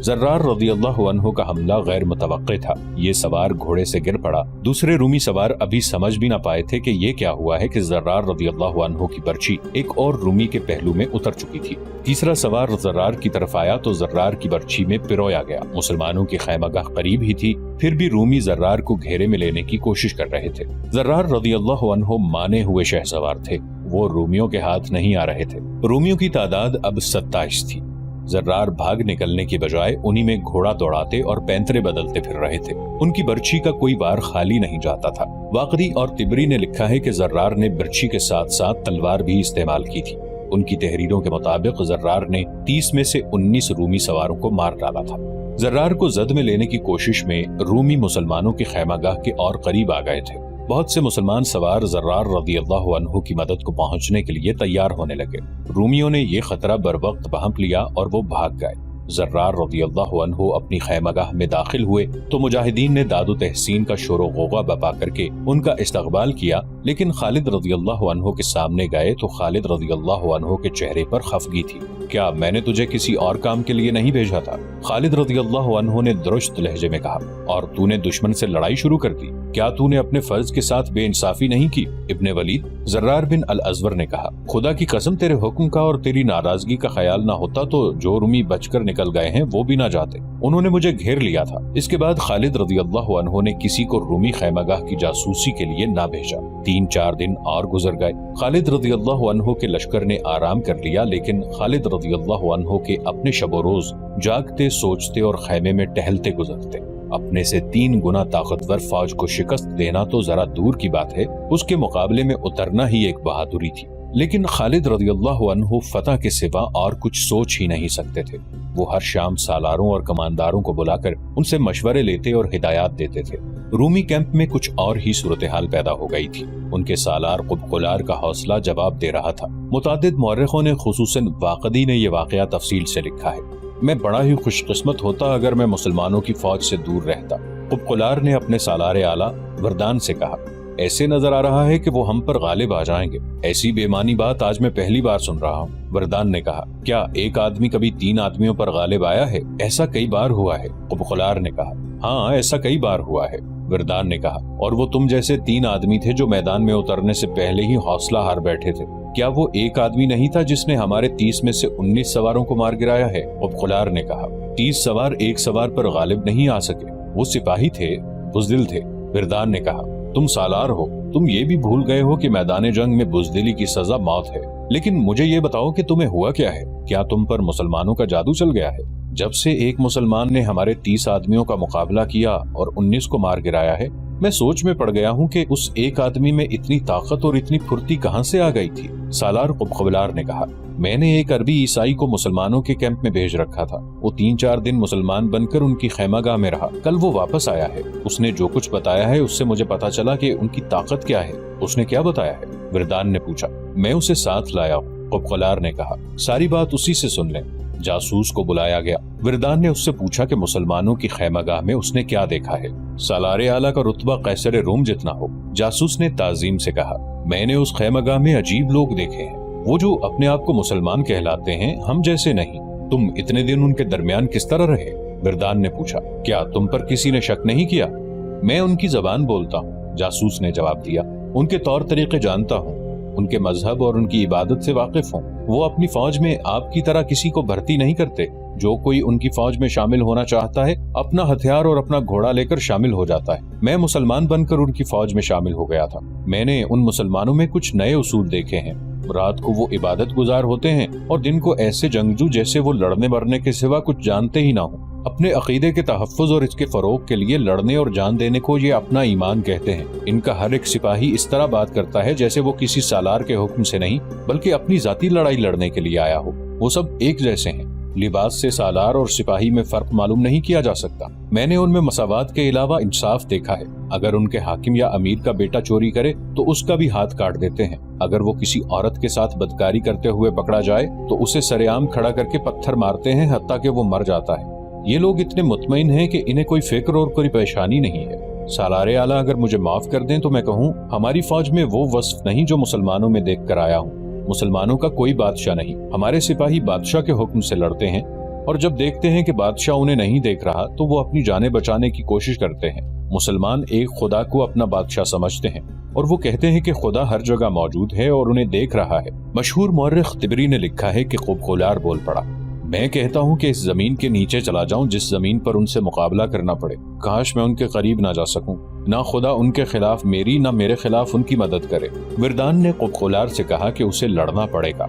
ज़र्रार रज़ी अल्लाहु अन्हु का हमला गैर मुतवक्के था। ये सवार घोड़े से गिर पड़ा। दूसरे रूमी सवार अभी समझ भी ना पाए थे कि ये क्या हुआ है कि ज़र्रार रज़ी अल्लाहु अन्हु की बर्छी एक और रूमी के पहलू में उतर चुकी थी। तीसरा सवार ज़र्रार की तरफ आया तो ज़र्रार की बर्छी में पिरोया गया। मुसलमानों की खैमगाह करीब ही थी, फिर भी रूमी ज़र्रार को घेरे में लेने की कोशिश कर रहे थे। ज़र्रार रज़ी अल्लाहु अन्हु माने हुए शहसवार थे, वो रूमियों के हाथ नहीं आ रहे थे। रूमियों की तादाद अब 27 थी। ज़र्रार भाग निकलने की बजाय उन्हीं में घोड़ा दौड़ाते और पैंतरे बदलते फिर रहे थे। उनकी बर्छी का कोई वार खाली नहीं जाता था। वाक़दी और तिबरी ने लिखा है कि ज़र्रार ने बर्छी के साथ साथ तलवार भी इस्तेमाल की थी। उनकी तहरीरों के मुताबिक ज़र्रार ने 30 में से 19 रूमी सवारों को मार डाला था। ज़र्रार को जद में लेने की कोशिश में रूमी मुसलमानों की खैमागाह के और करीब आ गए थे। बहुत से मुसलमान सवार ज़र्रार रज़ी अल्लाहु अन्हु की मदद को पहुंचने के लिए तैयार होने लगे। रूमियों ने ये खतरा बरवक्त भांप लिया और वो भाग गए। ज़र्रार रज़ी अल्लाहु अन्हु अपनी खैमगाह में दाखिल हुए तो मुजाहिदीन ने दादो तहसीन का शोर गोगा बपा करके उनका इस्तकबाल किया, लेकिन खालिद रज़ी अल्लाहु अन्हु के सामने गए तो खालिद रज़ी अल्लाहु अन्हु के चेहरे पर खफगी थी। क्या मैंने तुझे किसी और काम के लिए नहीं भेजा था? खालिद रज़ी अल्लाहु अन्हु ने दुरुस्त लहजे में कहा। और तूने दुश्मन से लड़ाई शुरू कर दी? क्या तूने अपने फर्ज के साथ बेइंसाफी नहीं की इब्ने वलीद? ज़र्रार बिन अल अज़वर ने कहा, खुदा की कसम तेरे हुक्म का और तेरी नाराजगी का ख्याल ना होता तो जो रूमी बचकर निकल गए हैं वो भी ना जाते। उन्होंने मुझे घेर लिया था। इसके बाद खालिद रज़ी अल्लाहु अन्हु ने किसी को रूमी खैमगाह की जासूसी के लिए ना भेजा। 3-4 दिन और गुजर गए। खालिद रज़ी अल्लाहु अन्हु के लश्कर ने आराम कर लिया, लेकिन खालिद रज़ी अल्लाहु अन्हु के अपने शबो रोज जागते, सोचते और खैमे में टहलते गुजरते। अपने से 3 गुना ताकतवर फौज को शिकस्त देना तो जरा दूर की बात है, उसके मुकाबले में उतरना ही एक बहादुरी थी। लेकिन खालिद रज़ी अल्लाहु अन्हु फतह के सिवा और कुछ सोच ही नहीं सकते थे। वो हर शाम सालारों और कमांडारों को बुलाकर उनसे मशवरे लेते और हिदायत देते थे। रूमी कैंप में कुछ और ही सूरत हाल पैदा हो गई थी। उनके सालार कुबकुलार का हौसला जवाब दे रहा था। मुतादिद मौर्रिखों ने, खुसूसन वाक़दी ने, ये वाक़या तफसील से लिखा है। मैं बड़ा ही खुशकिस्मत होता अगर मैं मुसलमानों की फौज से दूर रहता। कुबकुलार ने अपने सालारे आला वरदान से कहा, ऐसे नजर आ रहा है कि वो हम पर गालिब आ जाएंगे। ऐसी बेमानी बात आज मैं पहली बार सुन रहा हूँ। वरदान ने कहा, क्या एक आदमी कभी 3 आदमियों पर गालिब आया है? ऐसा कई बार हुआ है। कुबकुलार ने कहा, हाँ ऐसा कई बार हुआ है। वरदान ने कहा, और वो तुम जैसे 3 आदमी थे जो मैदान में उतरने से पहले ही हौसला हार बैठे थे। क्या वो एक आदमी नहीं था जिसने हमारे 30 में से 19 सवारों को मार गिराया है? कुबकुलार ने कहा, 30 सवार एक सवार पर गालिब नहीं आ सके, वो सिपाही थे, बुज़दिल थे। वरदान ने कहा, तुम सालार हो, तुम ये भी भूल गए हो कि मैदान जंग में बुज़दिली की सजा मौत है। लेकिन मुझे ये बताओ कि तुम्हें हुआ क्या है? क्या तुम पर मुसलमानों का जादू चल गया है? जब से एक मुसलमान ने हमारे 30 आदमियों का मुकाबला किया और 19 को मार गिराया है, मैं सोच में पड़ गया हूँ कि उस एक आदमी में इतनी ताकत और इतनी फुर्ती कहाँ से आ गई थी। सालार कुबकुलार ने कहा, मैंने एक अरबी ईसाई को मुसलमानों के कैंप में भेज रखा था। वो 3-4 दिन मुसलमान बनकर उनकी खैमागाह में रहा। कल वो वापस आया है। उसने जो कुछ बताया है उससे मुझे पता चला कि उनकी ताकत क्या है। उसने क्या बताया है? वरदान ने पूछा। मैं उसे साथ लाया हूँ, कुबकुलार ने कहा। सारी बात उसी से सुन लें। जासूस को बुलाया गया। वरदान ने उससे पूछा कि मुसलमानों की खैमागाह में उसने क्या देखा है। सालारे आला का रुतबा कैसर रोम जितना हो। जासूस ने ताजीम से कहा, मैंने उस खैमागाह में अजीब लोग देखे हैं, वो जो अपने आप को मुसलमान कहलाते हैं, हम जैसे नहीं। तुम इतने दिन उनके दरमियान किस तरह रहे? वरदान ने पूछा, क्या तुम पर किसी ने शक नहीं किया? मैं उनकी जबान बोलता हूँ, जासूस ने जवाब दिया। उनके तौर तरीके जानता हूँ, उनके मजहब और उनकी इबादत से वाकिफ हूँ। वो अपनी फौज में आपकी तरह किसी को भर्ती नहीं करते। जो कोई उनकी फौज में शामिल होना चाहता है अपना हथियार और अपना घोड़ा लेकर शामिल हो जाता है। मैं मुसलमान बनकर उनकी फौज में शामिल हो गया था। मैंने उन मुसलमानों में कुछ नए उसूल देखे हैं। रात को वो इबादत गुजार होते हैं और दिन को ऐसे जंगजू जैसे वो लड़ने मरने के सिवा कुछ जानते ही ना हो। अपने अकीदे के तहफ़्फ़ुज़ और इसके फरोग के लिए लड़ने और जान देने को ये अपना ईमान कहते हैं। इनका हर एक सिपाही इस तरह बात करता है जैसे वो किसी सालार के हुक्म से नहीं बल्कि अपनी जाती लड़ाई लड़ने के लिए आया हो। वो सब एक जैसे हैं। लिबास से सालार और सिपाही में फर्क मालूम नहीं किया जा सकता। मैंने उनमें मसावात के अलावा इंसाफ देखा है। अगर उनके हाकिम या अमीर का बेटा चोरी करे तो उसका भी हाथ काट देते हैं। अगर वो किसी औरत के साथ बदकारी करते हुए पकड़ा जाए तो उसे सरेआम खड़ा करके पत्थर मारते हैं हत्ता कि वो मर जाता है। ये लोग इतने मुतमईन हैं कि इन्हें कोई फिक्र और कोई परेशानी नहीं है। सालारे आला अगर मुझे माफ कर दें तो मैं कहूँ, हमारी फौज में वो वस्फ नहीं जो मुसलमानों में देख कर आया हूँ। मुसलमानों का कोई बादशाह नहीं, हमारे सिपाही बादशाह के हुक्म से लड़ते हैं और जब देखते हैं कि बादशाह उन्हें नहीं देख रहा तो वो अपनी जानें बचाने की कोशिश करते हैं। मुसलमान एक खुदा को अपना बादशाह समझते हैं और वो कहते हैं कि खुदा हर जगह मौजूद है और उन्हें देख रहा है। मशहूर मौर्रिख तिबरी ने लिखा है कि खुबखुलार बोल पड़ा, मैं कहता हूँ कि इस जमीन के नीचे चला जाऊं जिस जमीन पर उनसे मुकाबला करना पड़े। काश मैं उनके करीब ना जा सकूं। ना खुदा उनके खिलाफ मेरी ना मेरे खिलाफ उनकी मदद करे। विरदान ने खुबखुलार से कहा कि उसे लड़ना पड़ेगा,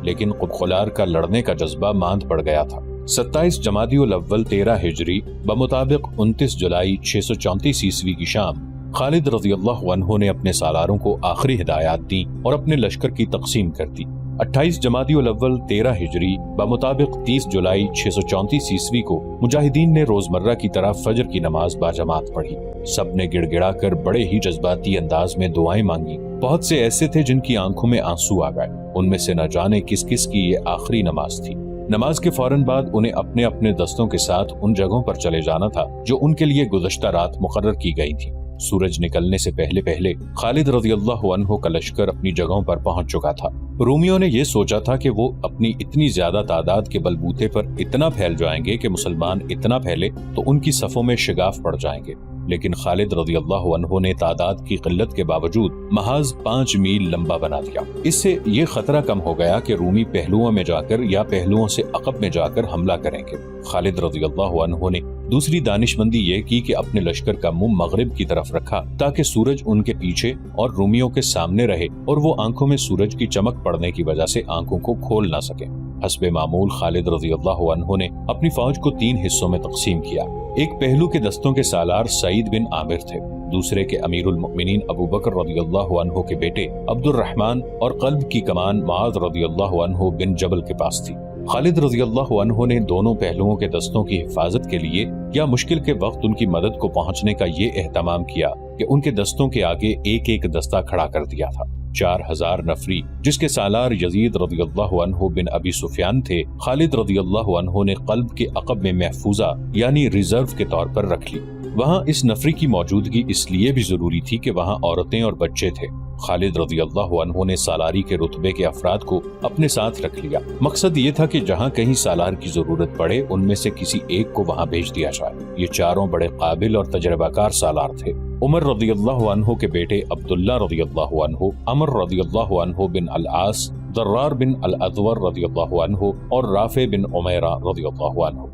लेकिन खुबखुलार का लड़ने का जज्बा मांद पड़ गया था। 27 जमादिउल अव्वल 13 हिजरी बमुताबिक 29 जुलाई 634 ईस्वी की शाम खालिद रज़ियल्लाहु अन्हु ने अपने सालारों को आखिरी हिदायत दी और अपने लश्कर की तकसीम कर दी। 28 जमादिउल अव्वल 13 हिजरी बमुताबिक 30 जुलाई 634 ईस्वी को मुजाहिदीन ने रोजमर्रा की तरह फजर की नमाज बाजमात पढ़ी। सब ने गिड़गिड़ा कर बड़े ही जज्बाती अंदाज में दुआएं मांगी। बहुत से ऐसे थे जिनकी आंखों में आंसू आ गए। उनमें से न जाने किस किस की ये आखिरी नमाज थी। नमाज के फौरन बाद उन्हें अपने अपने दस्तों के साथ उन जगहों पर चले जाना था जो उनके लिए गुज़श्ता रात मुकर्रर की गई थी। सूरज निकलने से पहले पहले खालिद रज़ियल्लाहु अन्हु का लश्कर अपनी जगहों पर पहुंच चुका था। रोमियों ने यह सोचा था कि वो अपनी इतनी ज्यादा तादाद के बलबूते पर इतना फैल जाएंगे कि मुसलमान इतना फैले तो उनकी सफों में शिगाफ पड़ जाएंगे, लेकिन खालिद रज़ियल्लाहु अन्हु ने तादाद की किल्लत के बावजूद महाज 5 मील लंबा बना दिया। इससे ये खतरा कम हो गया कि रूमी पहलुओं में जाकर या पहलुओं से अकब में जाकर हमला करेंगे। खालिद रज़ियल्लाहु अन्हु ने दूसरी दानिशमंदी ये की कि अपने लश्कर का मुंह मगरिब की तरफ रखा ताकि सूरज उनके पीछे और रूमियों के सामने रहे और वो आंखों में सूरज की चमक पड़ने की वजह से आंखों को खोल ना सके। हस्बे मामूल खालिद रज़ियल्लाहु अन्हु ने अपनी फौज को 3 हिस्सों में तकसीम किया। एक पहलू के दस्तों के सालार सईद बिन आमिर थे, दूसरे के अमीरुल मुमिनीन अबू बकर रज़ियल्लाहु अन्हु के बेटे अब्दुर्रहमान और क़ल्ब की कमान मुआज़ रज़ियल्लाहु अन्हु बिन जबल के पास थी। खालिद रज़ियल्लाहु अन्हु ने दोनों पहलुओं के दस्तों की हिफाजत के लिए या मुश्किल के वक्त उनकी मदद को पहुंचने का ये एहतमाम किया कि उनके दस्तों के आगे एक एक दस्ता खड़ा कर दिया था। 4000 नफरी जिसके सालार यजीद रज़ियल्लाहु अन्हु बिन अबी सुफियान थे, खालिद रज़ियल्लाहु अन्हु ने क़ल्ब के अक़ब में महफूजा यानी रिजर्व के तौर पर रख ली। वहाँ इस नफरी की मौजूदगी इसलिए भी जरूरी थी कि वहाँ औरतें और बच्चे थे। खालिद रज़ियल्लाहु अन्हु ने सालारी के रुतबे के अफराद को अपने साथ रख लिया। मकसद ये था कि जहाँ कहीं सालार की जरूरत पड़े उनमें से किसी एक को वहाँ भेज दिया जाए। ये चारों बड़े काबिल और तजर्बाकार सालार थे। उमर रज़ियल्लाहु अन्हु के बेटे अब्दुल्ला रज़ियल्लाहु अन्हु, अमर रज़ियल्लाहु अन्हु बिन अल-आस, दर्रार बिन अल-अज़वर रज़ियल्लाहु अन्हु और राफे बिन उमैरा रज़ियल्लाहु अन्हु।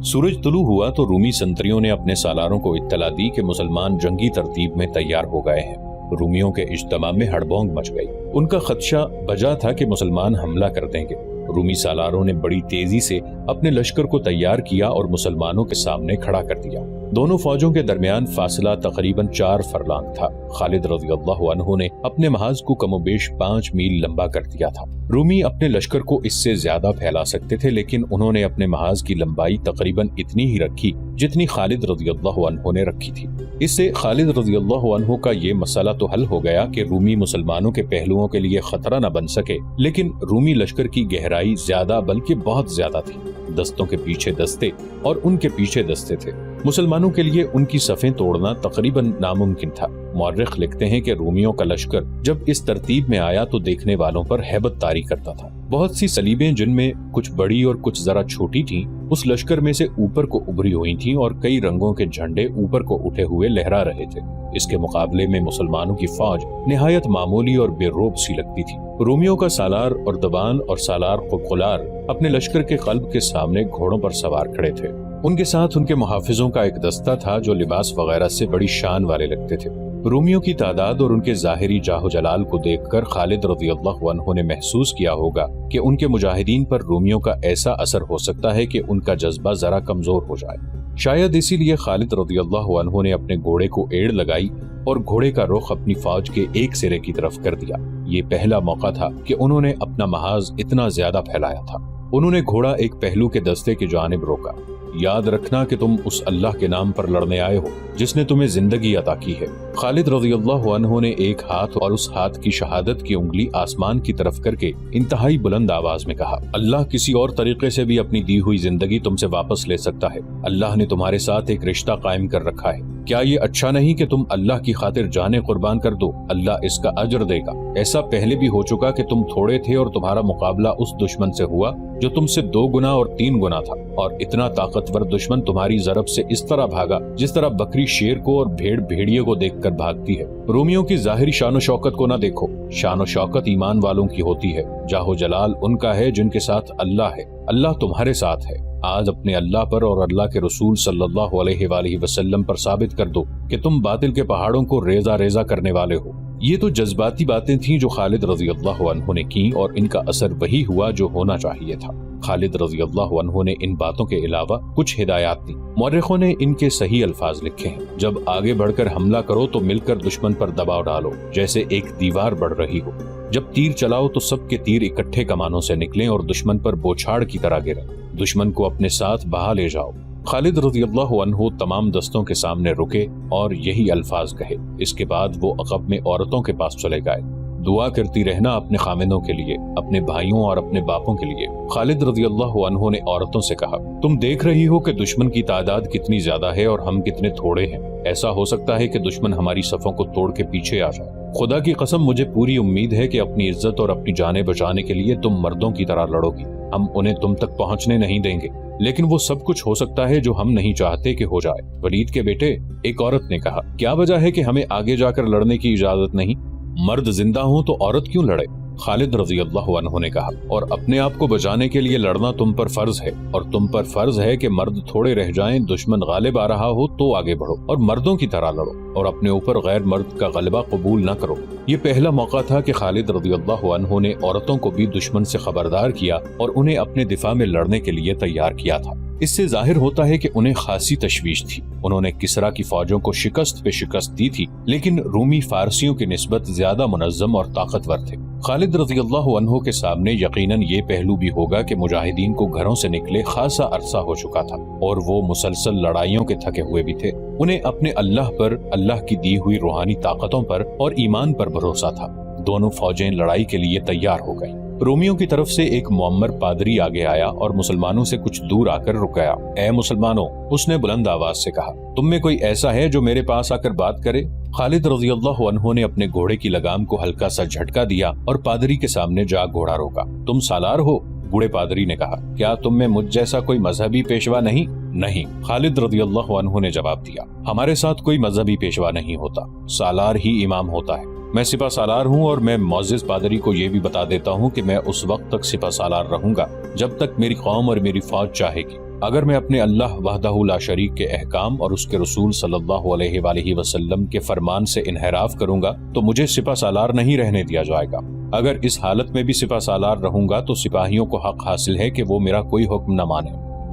सूरज तुलू हुआ तो रूमी संतरियों ने अपने सालारों को इत्तला दी कि मुसलमान जंगी तरतीब में तैयार हो गए हैं। रूमियों के इज्तमा में हड़बोंग मच गई। उनका खदशा बजा था कि मुसलमान हमला कर देंगे। रूमी सालारों ने बड़ी तेजी से अपने लश्कर को तैयार किया और मुसलमानों के सामने खड़ा कर दिया। दोनों फौजों के दरमियान फासला तकरीबन 4 फरलांग था। खालिद रज़ियल्लाहु अन्हु ने अपने महाज को कमोबेश 5 मील लंबा कर दिया था। रूमी अपने लश्कर को इससे ज्यादा फैला सकते थे, लेकिन उन्होंने अपने महाज की लंबाई तकरीबन इतनी ही रखी जितनी खालिद रज़ियल्लाहु अन्हु ने रखी थी। इससे खालिद रज़ियल्लाहु अन्हु का ये मसला तो हल हो गया कि रूमी मुसलमानों के पहलुओं के लिए खतरा न बन सके, लेकिन रूमी लश्कर की गहराई ज्यादा बल्कि बहुत ज्यादा थी। दस्तों के पीछे दस्ते और उनके पीछे दस्ते थे। मुसलमानों के लिए उनकी सफ़ें तोड़ना तकरीबन नामुमकिन था। मौर्रिख लिखते हैं कि रूमियों का लश्कर जब इस तरतीब में आया तो देखने वालों पर हैबत तारी करता था। बहुत सी सलीबें जिनमें कुछ बड़ी और कुछ जरा छोटी थीं, उस लश्कर में से ऊपर को उभरी हुई थीं और कई रंगों के झंडे ऊपर को उठे हुए लहरा रहे थे। इसके मुकाबले में मुसलमानों की फौज निहायत मामूली और बेरोब सी लगती थी। रोमियों का सालार और दबान और सालार खुबखुलार अपने लश्कर के क़ल्ब के सामने घोड़ों पर सवार खड़े थे। उनके साथ उनके मुहाफिजों का एक दस्ता था जो लिबास वगैरह से बड़ी शान वाले लगते थे। रोमियों की तादाद और उनके ज़ाहिरी जाहो जलाल को देखकर खालिद रज़ियल्लाहु अन्हु ने महसूस किया होगा कि उनके मुजाहिदीन पर रोमियों का ऐसा असर हो सकता है कि उनका जज्बा जरा कमजोर हो जाए। शायद इसीलिए खालिद रज़ियल्लाहु अन्हु ने अपने घोड़े को एड़ लगाई और घोड़े का रुख अपनी फौज के एक सिरे की तरफ कर दिया। ये पहला मौका था कि उन्होंने अपना महाज इतना ज्यादा फैलाया था। उन्होंने घोड़ा एक पहलू के दस्ते की जानिब रोका। याद रखना कि तुम उस अल्लाह के नाम पर लड़ने आए हो जिसने तुम्हें जिंदगी अता की है। खालिद रज़ियल्लाहु अन्हु ने एक हाथ और उस हाथ की शहादत की उंगली आसमान की तरफ करके इंतहाई बुलंद आवाज में कहा, अल्लाह किसी और तरीके से भी अपनी दी हुई जिंदगी तुमसे वापस ले सकता है। अल्लाह ने तुम्हारे साथ एक रिश्ता कायम कर रखा है। کیا یہ اچھا نہیں کہ تم اللہ کی خاطر جانیں قربان کر دو، اللہ اس کا اجر دے گا۔ ایسا پہلے بھی ہو چکا کہ تم تھوڑے تھے اور تمہارا مقابلہ اس دشمن سے ہوا جو تم سے 2 گنا اور 3 گنا تھا، اور اتنا طاقتور دشمن تمہاری ضرب سے اس طرح بھاگا جس طرح بکری شیر کو اور بھیڑ بھیڑیے کو دیکھ کر بھاگتی ہے۔ رومیوں کی ظاہری شان و شوکت کو نہ دیکھو، شان و شوکت ایمان والوں کی ہوتی ہے، جاہ و جلال ان کا ہے جن کے ساتھ اللہ ہے، اللہ تمہارے ساتھ ہے۔ آج اپنے اللہ پر اور اللہ کے رسول صلی اللہ علیہ وآلہ وسلم پر ثابت کر دو کہ تم باطل کے پہاڑوں کو ریزہ ریزہ کرنے والے ہو۔ یہ تو جذباتی باتیں تھیں جو خالد رضی اللہ عنہ نے کی، اور ان کا اثر وہی ہوا جو ہونا چاہیے تھا۔ خالد رضی اللہ عنہ نے ان باتوں کے علاوہ کچھ ہدایات دی۔ مورخوں نے ان کے صحیح الفاظ لکھے ہیں: جب آگے بڑھ کر حملہ کرو تو مل کر دشمن پر دباؤ ڈالو جیسے ایک دیوار بڑھ رہی ہو۔ جب تیر چلاؤ تو سب کے تیر اکٹھے کمانوں سے نکلیں اور دشمن پر بوچھاڑ کی طرح گریں۔ دشمن کو اپنے ساتھ بہا لے جاؤ۔ خالد رضی اللہ عنہ تمام دستوں کے سامنے رکے اور یہی الفاظ کہے۔ اس کے بعد وہ عقب میں عورتوں کے پاس چلے گئے۔ دعا کرتی رہنا اپنے خامندوں کے لیے، اپنے بھائیوں اور اپنے باپوں کے لیے۔ خالد رضی اللہ عنہ نے عورتوں سے کہا: تم دیکھ رہی ہو کہ دشمن کی تعداد کتنی زیادہ ہے اور ہم کتنے تھوڑے ہیں۔ ایسا ہو سکتا ہے کہ دشمن ہماری صفوں کو توڑ کے پیچھے آ جائے۔ خدا کی قسم مجھے پوری امید ہے کہ اپنی عزت اور اپنی جانیں بچانے کے لیے تم مردوں کی طرح لڑو گی۔ ہم انہیں تم تک پہنچنے نہیں دیں گے، لیکن وہ سب کچھ ہو سکتا ہے جو ہم نہیں چاہتے کہ ہو جائے۔ ولید کے بیٹے، ایک عورت نے کہا، کیا وجہ ہے کہ ہمیں آگے جا کر لڑنے کی اجازت نہیں؟ مرد زندہ ہوں تو عورت کیوں لڑے؟ خالد رضی اللہ عنہ نے کہا، اور اپنے آپ کو بچانے کے لیے لڑنا تم پر فرض ہے، اور تم پر فرض ہے کہ مرد تھوڑے رہ جائیں، دشمن غالب آ رہا ہو تو آگے بڑھو اور مردوں کی طرح لڑو، اور اپنے اوپر غیر مرد کا غلبہ قبول نہ کرو۔ یہ پہلا موقع تھا کہ خالد رضی اللہ عنہ نے عورتوں کو بھی دشمن سے خبردار کیا اور انہیں اپنے دفاع میں لڑنے کے لیے تیار کیا تھا۔ اس سے ظاہر ہوتا ہے کہ انہیں خاصی تشویش تھی۔ انہوں نے کسرا کی فوجوں کو شکست پہ شکست دی تھی، لیکن رومی فارسیوں کی نسبت زیادہ منظم اور طاقتور تھے۔ خالد رضی اللہ عنہ کے سامنے یقیناً یہ پہلو بھی ہوگا کہ مجاہدین کو گھروں سے نکلے خاصا عرصہ ہو چکا تھا، اور وہ مسلسل لڑائیوں کے تھکے ہوئے بھی تھے۔ انہیں اپنے اللہ پر، اللہ کی دی ہوئی روحانی طاقتوں پر اور ایمان پر بھروسہ تھا۔ دونوں فوجیں لڑائی کے لیے تیار ہو گئیں۔ رومیوں کی طرف سے ایک معمر پادری آگے آیا اور مسلمانوں سے کچھ دور آ کر رک گیا۔ اے مسلمانوں، اس نے بلند آواز سے کہا، تم میں کوئی ایسا ہے جو میرے پاس آ کر بات کرے؟ خالد رضی اللہ عنہ نے اپنے گھوڑے کی لگام کو ہلکا سا جھٹکا دیا اور پادری کے سامنے جا گھوڑا روکا۔ تم سالار ہو؟ بوڑھے پادری نے کہا، کیا تم میں مجھ جیسا کوئی مذہبی پیشوا نہیں؟ نہیں، خالد رضی اللہ عنہ نے جواب دیا، ہمارے ساتھ کوئی مذہبی پیشوا نہیں ہوتا، سالار ہی امام ہوتا ہے۔ میں سپہ سالار ہوں، اور میں معزز پادری کو یہ بھی بتا دیتا ہوں کہ میں اس وقت تک سپہ سالار رہوں گا جب تک میری قوم اور میری فوج چاہے گی۔ اگر میں اپنے اللہ وحدہ لا شریک کے احکام اور اس کے رسول صلی اللہ علیہ وآلہ وسلم کے فرمان سے انحراف کروں گا تو مجھے سپہ سالار نہیں رہنے دیا جائے گا۔ اگر اس حالت میں بھی سپہ سالار رہوں گا تو سپاہیوں کو حق حاصل ہے کہ وہ میرا کوئی حکم نہ مانے۔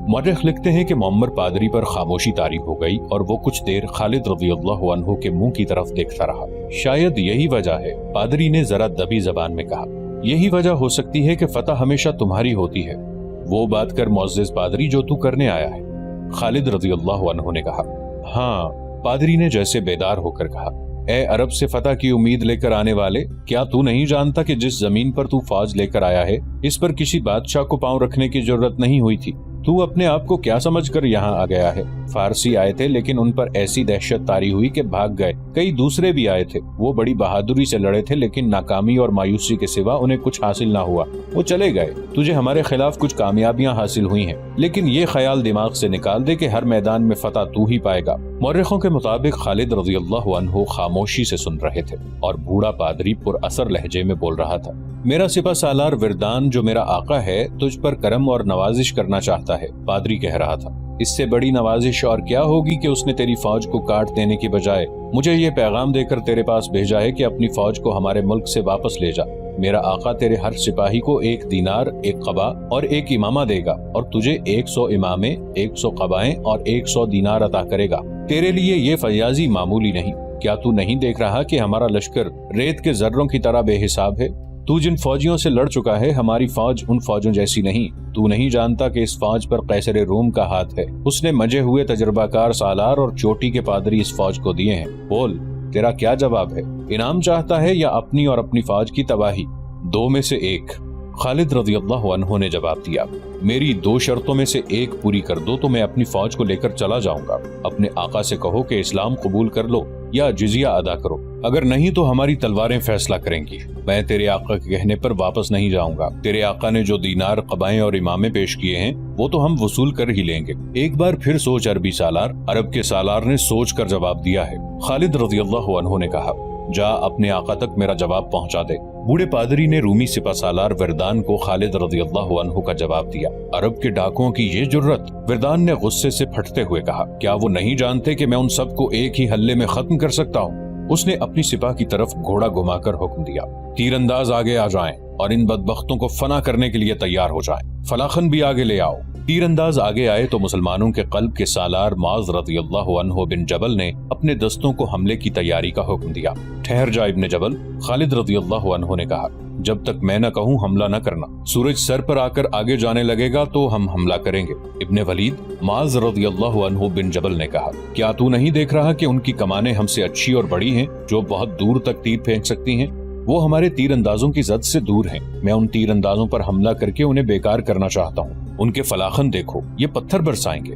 مورخ لکھتے ہیں کہ معمر پادری پر خاموشی طاری ہو گئی اور وہ کچھ دیر خالد رضی اللہ عنہ کے منہ کی طرف دیکھتا رہا۔ شاید یہی وجہ ہے، پادری نے ذرا دبی زبان میں کہا، یہی وجہ ہو سکتی ہے کہ فتح ہمیشہ تمہاری ہوتی ہے۔ وہ بات کر معزز پادری جو تو کرنے آیا ہے۔ خالد رضی اللہ عنہ نے کہا، ہاں۔ پادری نے جیسے بیدار ہو کر کہا، اے عرب سے فتح کی امید لے کر آنے والے، کیا تو نہیں جانتا کہ جس زمین پر تو فوج لے کر آیا ہے اس پر کسی بادشاہ کو پاؤں رکھنے کی ضرورت نہیں ہوئی تھی؟ تو اپنے آپ کو کیا سمجھ کر یہاں آ گیا ہے؟ فارسی آئے تھے لیکن ان پر ایسی دہشت طاری ہوئی کہ بھاگ گئے۔ کئی دوسرے بھی آئے تھے، وہ بڑی بہادری سے لڑے تھے لیکن ناکامی اور مایوسی کے سوا انہیں کچھ حاصل نہ ہوا، وہ چلے گئے۔ تجھے ہمارے خلاف کچھ کامیابیاں حاصل ہوئی ہیں، لیکن یہ خیال دماغ سے نکال دے کہ ہر میدان میں فتح تو ہی پائے گا۔ مورخوں کے مطابق خالد رضی اللہ عنہ خاموشی سے سن رہے تھے اور بوڑھا پادری پر اثر لہجے میں بول رہا تھا، میرا سپہ سالار وردان جو میرا آقا ہے تجھ پر کرم اور نوازش کرنا چاہتا ہے۔ پادری کہہ رہا تھا، اس سے بڑی نوازش اور کیا ہوگی کہ اس نے تیری فوج کو کاٹ دینے کی بجائے مجھے یہ پیغام دے کر تیرے پاس بھیجا ہے کہ اپنی فوج کو ہمارے ملک سے واپس لے جا۔ میرا آقا تیرے ہر سپاہی کو 1 دینار، 1 قبا اور 1 امامہ دے گا، اور تجھے 100 امامے، 100 قبائیں اور 100 دینار عطا کرے گا۔ تیرے لیے یہ فیاضی معمولی نہیں۔ کیا تو نہیں دیکھ رہا کہ ہمارا لشکر ریت کے ذروں کی طرح بے حساب ہے؟ تو جن فوجیوں سے لڑ چکا ہے، ہماری فوج ان فوجوں جیسی نہیں۔ تو نہیں جانتا کہ اس فوج پر قیصر روم کا ہاتھ ہے، اس نے مجے ہوئے تجربہ کار سالار اور چوٹی کے پادری اس فوج کو دیے ہیں۔ بول، تیرا کیا جواب ہے؟ انعام چاہتا ہے یا اپنی اور اپنی فوج کی تباہی؟ 2 میں سے 1۔ خالد رضی اللہ عنہ نے جواب دیا، میری 2 شرطوں میں سے ایک پوری کر دو تو میں اپنی فوج کو لے کر چلا جاؤں گا۔ اپنے آقا سے کہو کہ اسلام قبول کر لو یا جزیہ ادا کرو، اگر نہیں تو ہماری تلواریں فیصلہ کریں گی۔ میں تیرے آقا کے کہنے پر واپس نہیں جاؤں گا۔ تیرے آقا نے جو دینار، قبائیں اور امامے پیش کیے ہیں وہ تو ہم وصول کر ہی لیں گے۔ ایک بار پھر سوچ عربی سالار۔ عرب کے سالار نے سوچ کر جواب دیا ہے۔ خالد رضی اللہ عنہ نے کہا، جا اپنے آقا تک میرا جواب پہنچا دے۔ بوڑھے پادری نے رومی سپہ سالار وردان کو خالد رضی اللہ عنہ کا جواب دیا۔ عرب کے ڈاکوؤں کی یہ جرت! وردان نے غصے سے پھٹتے ہوئے کہا، کیا وہ نہیں جانتے کہ میں ان سب کو ایک ہی حلے میں ختم کر سکتا ہوں؟ اس نے اپنی سپاہ کی طرف گھوڑا گھما کر حکم دیا، تیر انداز آگے آ جائیں اور ان بدبختوں کو فنا کرنے کے لیے تیار ہو جائیں۔ فلاخن بھی آگے لے آؤ۔ تیر انداز آگے آئے تو مسلمانوں کے قلب کے سالار معاذ رضی اللہ عنہ بن جبل نے اپنے دستوں کو حملے کی تیاری کا حکم دیا۔ ٹھہر جا ابن جبل، خالد رضی اللہ عنہ نے کہا، جب تک میں نہ کہوں حملہ نہ کرنا۔ سورج سر پر آ کر آگے جانے لگے گا تو ہم حملہ کریں گے۔ ابن ولید، معاذ رضی اللہ عنہ بن جبل نے کہا، کیا تو نہیں دیکھ رہا کہ ان کی کمانیں ہم سے اچھی اور بڑی ہیں جو بہت دور تک تیر پھینک سکتی ہیں؟ وہ ہمارے تیر اندازوں کی زد سے دور ہیں۔ میں ان تیر اندازوں پر حملہ کر کے انہیں بیکار کرنا چاہتا ہوں۔ ان کے فلاخن دیکھو، یہ پتھر برسائیں گے۔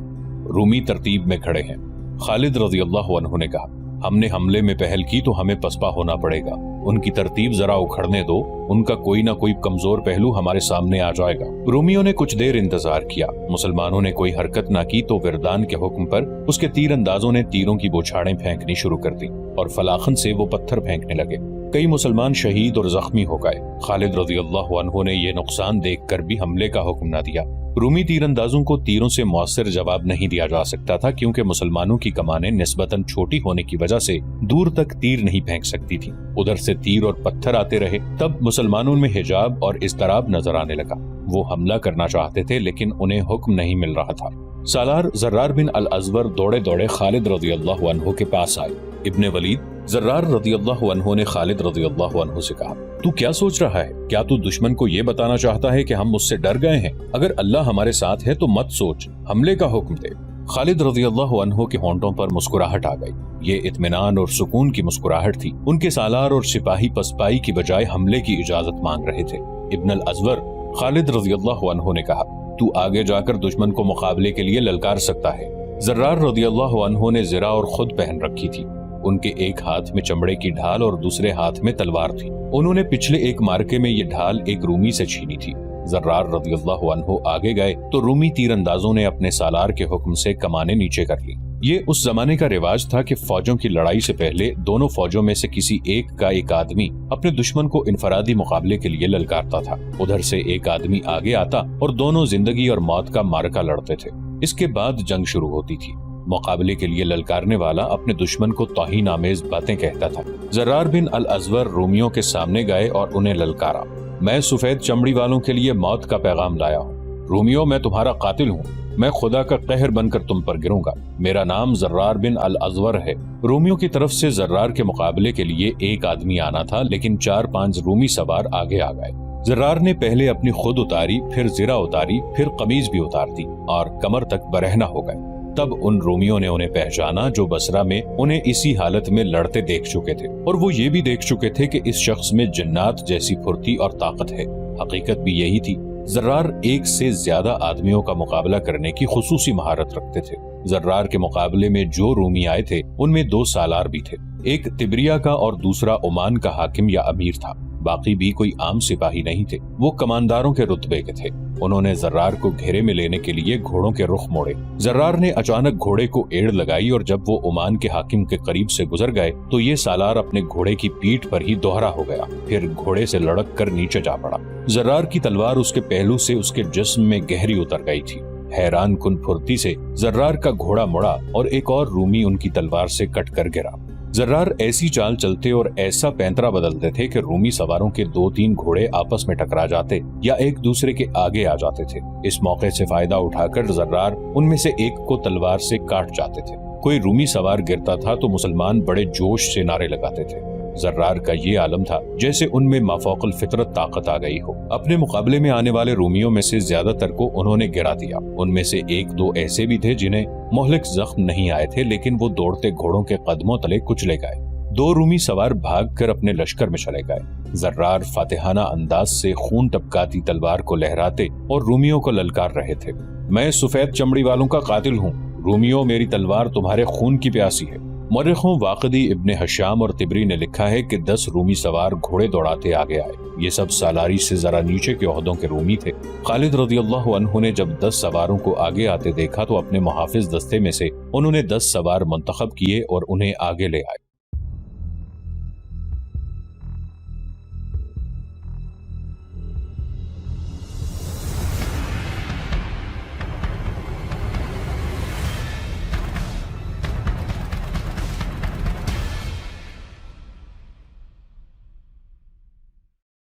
رومی ترتیب میں کھڑے ہیں۔ خالد رضی اللہ عنہ نے کہا، ہم نے حملے میں پہل کی تو ہمیں پسپا ہونا پڑے گا۔ ان کی ترتیب ذرا اکھڑنے دو، ان کا کوئی نہ کوئی کمزور پہلو ہمارے سامنے آ جائے گا۔ رومیوں نے کچھ دیر انتظار کیا۔ مسلمانوں نے کوئی حرکت نہ کی تو وردان کے حکم پر اس کے تیر اندازوں نے تیروں کی بوچھاڑیں پھینکنی شروع کر دی اور فلاخن سے وہ پتھر پھینکنے لگے۔ کئی مسلمان شہید اور زخمی ہو گئے۔ خالد رضی اللہ عنہ نے یہ نقصان دیکھ کر بھی حملے کا حکم نہ دیا۔ رومی تیر اندازوں کو تیروں سے مؤثر جواب نہیں دیا جا سکتا تھا کیونکہ مسلمانوں کی کمانیں نسبتاً چھوٹی ہونے کی وجہ سے دور تک تیر نہیں پھینک سکتی تھی۔ ادھر سے تیر اور پتھر آتے رہے۔ تب مسلمانوں میں حجاب اور اضطراب نظر آنے لگا۔ وہ حملہ کرنا چاہتے تھے لیکن انہیں حکم نہیں مل رہا تھا۔ سالار زرار بن الازور دوڑے دوڑے خالد رضی اللہ عنہ کے پاس آئے۔ ابن ولید، زرار رضی اللہ عنہ نے خالد رضی اللہ عنہ سے کہا، تو کیا سوچ رہا ہے؟ کیا تو دشمن کو یہ بتانا چاہتا ہے کہ ہم مجھ سے ڈر گئے ہیں؟ اگر اللہ ہمارے ساتھ ہے تو مت سوچ، حملے کا حکم دے۔ خالد رضی اللہ عنہ کے ہونٹوں پر مسکراہٹ آ گئی۔ یہ اطمینان اور سکون کی مسکراہٹ تھی۔ ان کے سالار اور سپاہی پسپائی کی بجائے حملے کی اجازت مانگ رہے تھے۔ ابن الازور، خالد رضی اللہ عنہ نے کہا، تو آگے جا کر دشمن کو مقابلے کے لیے للکار سکتا ہے۔ زرار رضی اللہ عنہ نے زرہ اور خود پہن رکھی تھی۔ ان کے ایک ہاتھ میں چمڑے کی ڈھال اور دوسرے ہاتھ میں تلوار تھی۔ انہوں نے پچھلے ایک مارکے میں یہ ڈھال ایک رومی سے چھینی تھی۔ زرار رضی اللہ عنہ آگے گئے تو رومی تیر اندازوں نے اپنے سالار کے حکم سے کمانیں نیچے کر لی۔ یہ اس زمانے کا رواج تھا کہ فوجوں کی لڑائی سے پہلے دونوں فوجوں میں سے کسی ایک کا ایک آدمی اپنے دشمن کو انفرادی مقابلے کے لیے للکارتا تھا۔ ادھر سے ایک آدمی آگے آتا اور دونوں زندگی اور موت کا معرکہ لڑتے تھے۔ اس کے بعد جنگ شروع ہوتی تھی۔ مقابلے کے لیے للکارنے والا اپنے دشمن کو توہین آمیز باتیں کہتا تھا۔ زرار بن الازور رومیوں کے سامنے گئے اور انہیں للکارا، میں سفید چمڑی والوں کے لیے موت کا پیغام لایا ہوں۔ رومیوں، میں تمہارا قاتل ہوں۔ میں خدا کا قہر بن کر تم پر گروں گا۔ میرا نام زرار بن الازور ہے۔ رومیوں کی طرف سے زرار کے مقابلے کے لیے ایک آدمی آنا تھا لیکن 4-5 رومی سوار آگے آ گئے۔ زرار نے پہلے اپنی خود اتاری، پھر زرہ اتاری، پھر قمیض بھی اتار دی اور کمر تک برہنہ ہو گئے۔ تب ان رومیوں نے انہیں پہچانا جو بصرہ میں انہیں اسی حالت میں لڑتے دیکھ چکے تھے، اور وہ یہ بھی دیکھ چکے تھے کہ اس شخص میں جنات جیسی پھرتی اور طاقت ہے۔ حقیقت بھی یہی تھی۔ زرار ایک سے زیادہ آدمیوں کا مقابلہ کرنے کی خصوصی مہارت رکھتے تھے۔ زرار کے مقابلے میں جو رومی آئے تھے ان میں 2 سالار بھی تھے، ایک تبریہ کا اور دوسرا عمان کا حاکم یا امیر تھا۔ باقی بھی کوئی عام سپاہی نہیں تھے، وہ کمانداروں کے رتبے کے تھے۔ انہوں نے زرار کو گھیرے میں لینے کے لیے گھوڑوں کے رخ موڑے۔ زرار نے اچانک گھوڑے کو ایڑ لگائی اور جب وہ عمان کے حاکم کے قریب سے گزر گئے تو یہ سالار اپنے گھوڑے کی پیٹھ پر ہی دوہرا ہو گیا، پھر گھوڑے سے لڑک کر نیچے جا پڑا۔ زرار کی تلوار اس کے پہلو سے اس کے جسم میں گہری اتر گئی تھی۔ حیران کن پھرتی سے زرار کا گھوڑا مڑا اور ایک اور رومی ان کی تلوار سے کٹ کر گرا۔ زرار ایسی چال چلتے اور ایسا پینترا بدلتے تھے کہ رومی سواروں کے 2-3 گھوڑے آپس میں ٹکرا جاتے یا ایک دوسرے کے آگے آ جاتے تھے۔ اس موقع سے فائدہ اٹھا کر زرار ان میں سے ایک کو تلوار سے کاٹ جاتے تھے۔ کوئی رومی سوار گرتا تھا تو مسلمان بڑے جوش سے نعرے لگاتے تھے۔ زرار کا یہ عالم تھا جیسے ان میں مافوق الفطرت طاقت آ گئی ہو۔ اپنے مقابلے میں آنے والے رومیوں میں سے زیادہ تر کو انہوں نے گرا دیا۔ ان میں سے 1-2 ایسے بھی تھے جنہیں مہلک زخم نہیں آئے تھے لیکن وہ دوڑتے گھوڑوں کے قدموں تلے کچلے گئے۔ दो रूमी सवार भागकर अपने लश्कर में चले गए। जर्रार फातिहाना अंदाज से खून टपकाती तलवार को लहराते और रूमियों को ललकार रहे थे। मैं सफेद चमड़ी वालों का कातिल हूँ, रूमियों मेरी तलवार तुम्हारे खून की प्यासी है। मौरखों वाक़िदी इब्ने हशाम और तिबरी ने लिखा है कि 10 रूमी सवार घोड़े दौड़ाते आगे आए। ये सब सालारी से जरा नीचे के ओहदों के रूमी थे। खालिद रज़ियल्लाहु अन्हु ने जब 10 सवारों को आगे आते देखा तो अपने मुहाफिज दस्ते में से उन्होंने 10 सवार मुंतखब किए और उन्हें आगे ले आए।